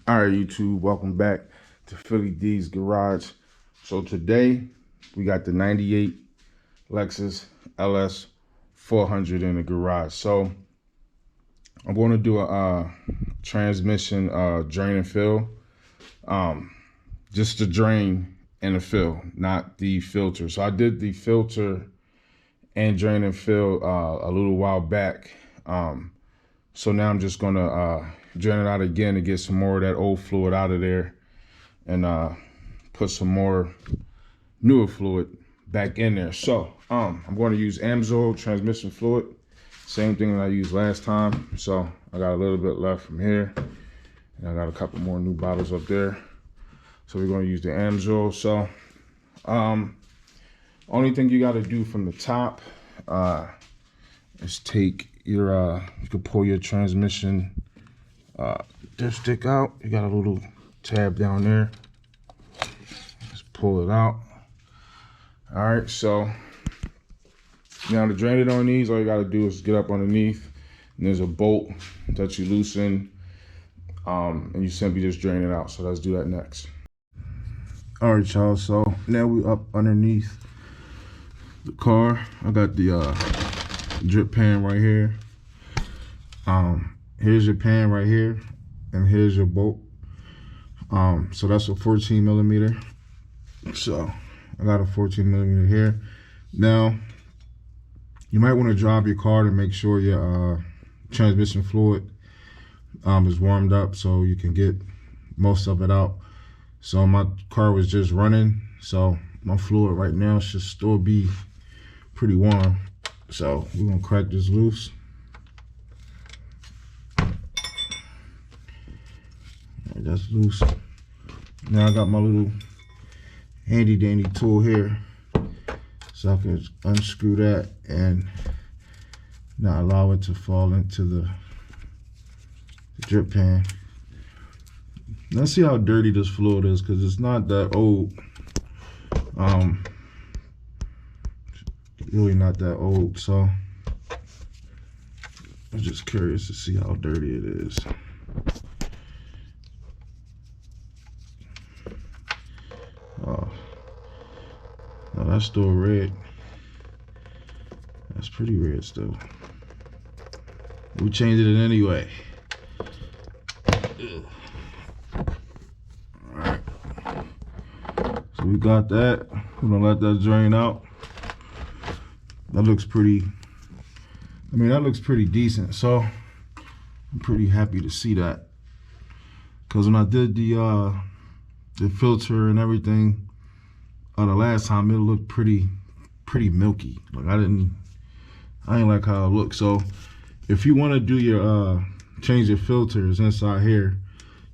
All right, YouTube, welcome back to Philly D's Garage. So today we got the 98 Lexus LS 400 in the garage. So I'm going to do a transmission drain and fill. Just the drain and the fill, not the filter. So I did the filter and drain and fill a little while back. So now I'm just gonna drain it out again to get some more of that old fluid out of there and put some more newer fluid back in there. So I'm going to use Amsoil transmission fluid, same thing that I used last time. So I got a little bit left from here, and I got a couple more new bottles up there. So we're going to use the Amsoil. So only thing you got to do from the top is take your you can pull your transmission dipstick out. You got a little tab down there, just pull it out. All right, so now to drain it on these, all you got to do is get up underneath, and there's a bolt that you loosen, and you simply just drain it out. So let's do that next. All right, y'all, so now we up underneath the car. I got the drip pan right here. Here's your pan right here, and here's your bolt. So that's a 14 millimeter. So I got a 14 millimeter here. Now you might want to drive your car to make sure your transmission fluid is warmed up so you can get most of it out. So my car was just running, so my fluid right now should still be pretty warm. So we're gonna crack this loose. Right, that's loose. Now I got my little handy dandy tool here, so I can unscrew that and not allow it to fall into the drip pan. Let's see how dirty this fluid is, because it's not that old. Really not that old, so I'm just curious to see how dirty it is. Oh, no, that's still red. That's pretty red still. We changed it anyway. Ugh. All right, so we got that. We're gonna let that drain out. That looks pretty, I mean, that looks pretty decent. So I'm pretty happy to see that, because when I did the filter and everything the last time, it looked pretty milky. Like I didn't like how it looked. So if you want to do your change your filters inside here,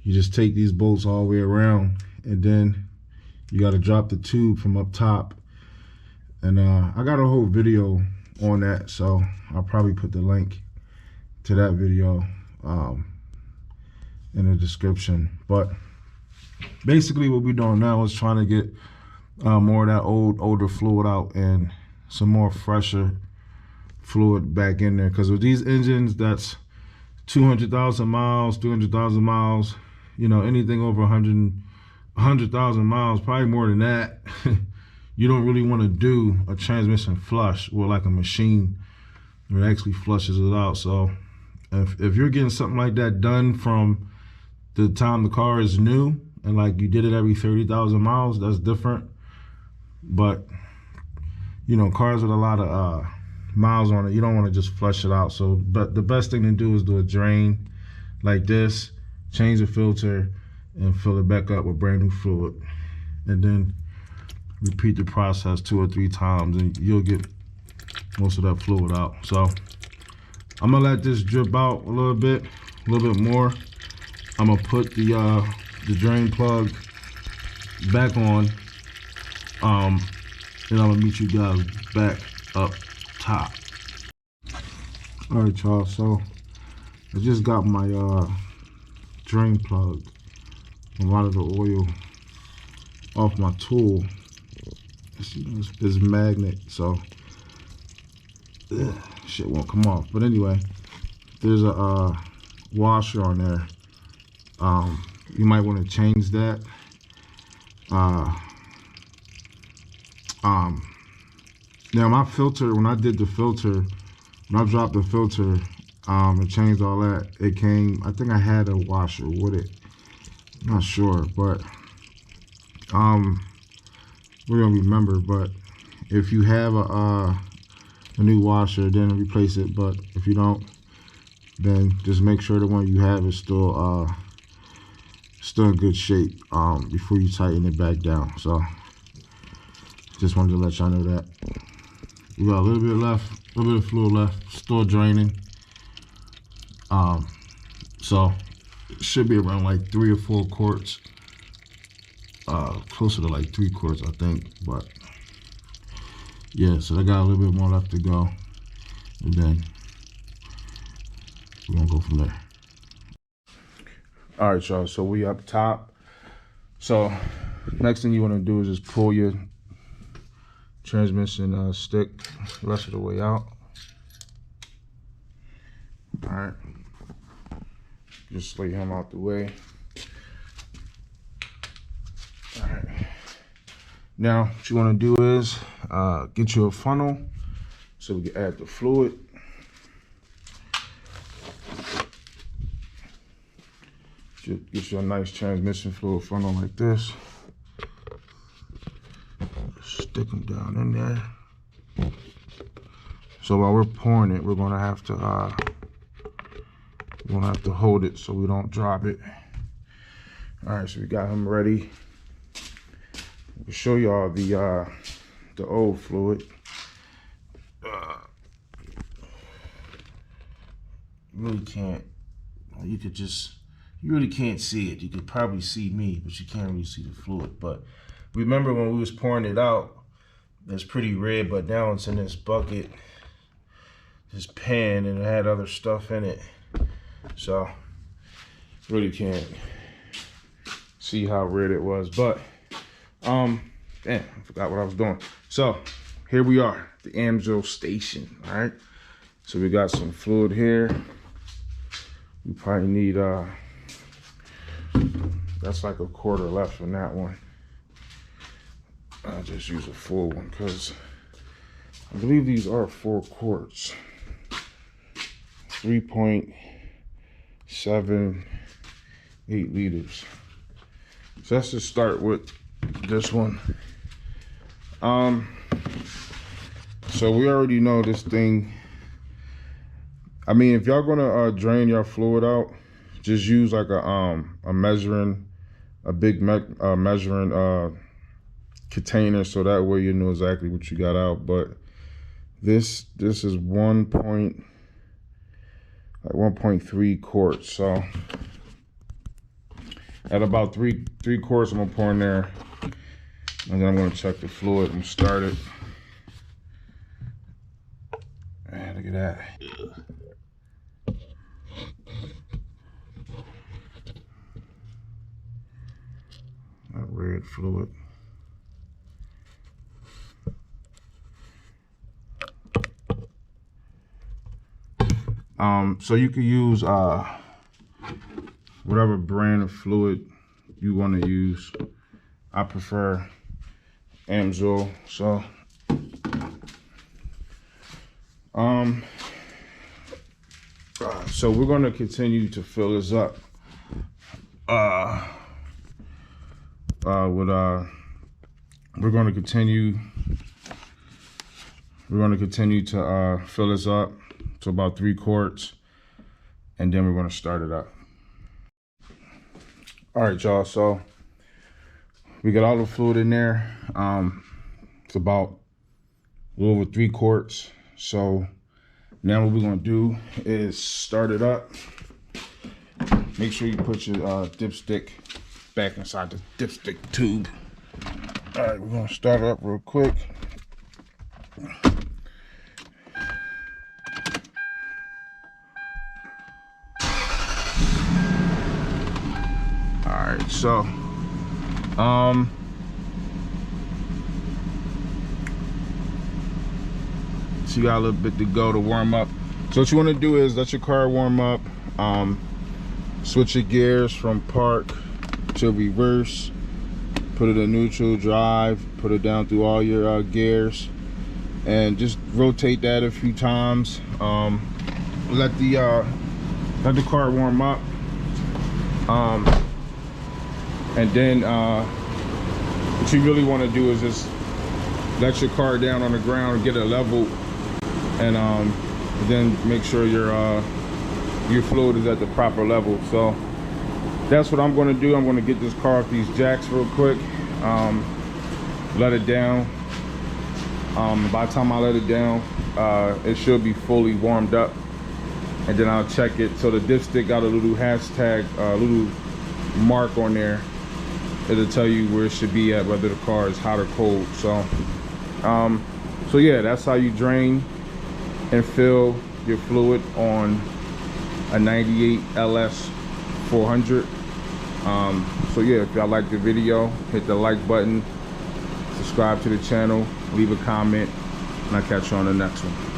you just take these bolts all the way around, and then you got to drop the tube from up top. And I got a whole video on that, so I'll probably put the link to that video in the description. But basically what we're doing now is trying to get more of that older fluid out and some more fresher fluid back in there, because with these engines that's 200,000 miles, 300,000 miles, you know, anything over 100,000 miles, probably more than that, you don't really want to do a transmission flush or like a machine that actually flushes it out. So if you're getting something like that done from the time the car is new, and like you did it every 30,000 miles, that's different. But you know, cars with a lot of miles on it, you don't want to just flush it out. So but the best thing to do is do a drain like this, change the filter, and fill it back up with brand new fluid, and then repeat the process 2 or 3 times, and you'll get most of that fluid out. So I'm gonna let this drip out a little bit more. I'm gonna put the drain plug back on, and I'm gonna meet you guys back up top. All right, y'all, so I just got my drain plug and a lot of the oil off my tool. This magnet, so shit won't come off. But anyway, there's a washer on there You might want to change that. Now my filter, when I did the filter, when I dropped the filter and changed all that, it came, I think I had a washer with it. I'm not sure, but we don't remember. But if you have a new washer, then replace it. But if you don't, then just make sure the one you have is still in good shape before you tighten it back down. So just wanted to let y'all know that. We got a little bit left, a little bit of fluid left, still draining. So it should be around like 3 or 4 quarts, closer to like 3 quarts, I think. But yeah, so I got a little bit more left to go, and then we're gonna go from there. All right, y'all, so we up top. So next thing you want to do is just pull your transmission stick the rest of the way out. All right, just lay him out the way. All right, now what you want to do is get you a funnel so we can add the fluid. Get you a nice transmission fluid funnel like this. Stick them down in there. So while we're pouring it, we're gonna have to hold it so we don't drop it. All right, so we got him ready. We'll show y'all the old fluid. You really can't. You really can't see it. You could probably see me, but you can't really see the fluid. But remember when we was pouring it out, it's pretty red, but now it's in this bucket, this pan, and it had other stuff in it. So really can't see how red it was. But damn, I forgot what I was doing. So here we are, the Amsoil station. All right. So we got some fluid here. We probably need that's like a quarter left in that one. I'll just use a full one because I believe these are 4 quarts. 3.78 liters. So let's just start with this one. So we already know this thing. I mean, if y'all gonna drain your fluid out, just use like a big measuring container, so that way you know exactly what you got out. But this is 1.3 quarts. So at about three quarts, I'm gonna pour in there, and then I'm gonna check the fluid and start it. Man, look at that. That red fluid. So you could use whatever brand of fluid you want to use. I prefer Amsoil. So so we're going to continue to fill this up we're going to continue to fill this up to about 3 quarts, and then we're going to start it up. All right, y'all, so we got all the fluid in there. It's about a little over 3 quarts. So now what we're going to do is start it up. Make sure you put your dipstick back inside the dipstick tube. All right, we're going to start it up real quick. All right, so you got a little bit to go to warm up. So what you want to do is let your car warm up. Switch your gears from park put your reverse, put it in neutral, drive, put it down through all your gears, and just rotate that a few times. Let the car warm up, and then what you really want to do is just let your car down on the ground and get it leveled, and then make sure your fluid is at the proper level. So that's what I'm going to do. I'm going to get this car off these jacks real quick, let it down. By the time I let it down, it should be fully warmed up, and then I'll check it. So the dipstick got a little hashtag, little mark on there. It'll tell you where it should be at, whether the car is hot or cold. So so yeah, that's how you drain and fill your fluid on a 98 LS 400. So yeah, if y'all like the video, hit the like button, subscribe to the channel, leave a comment, and I'll catch you on the next one.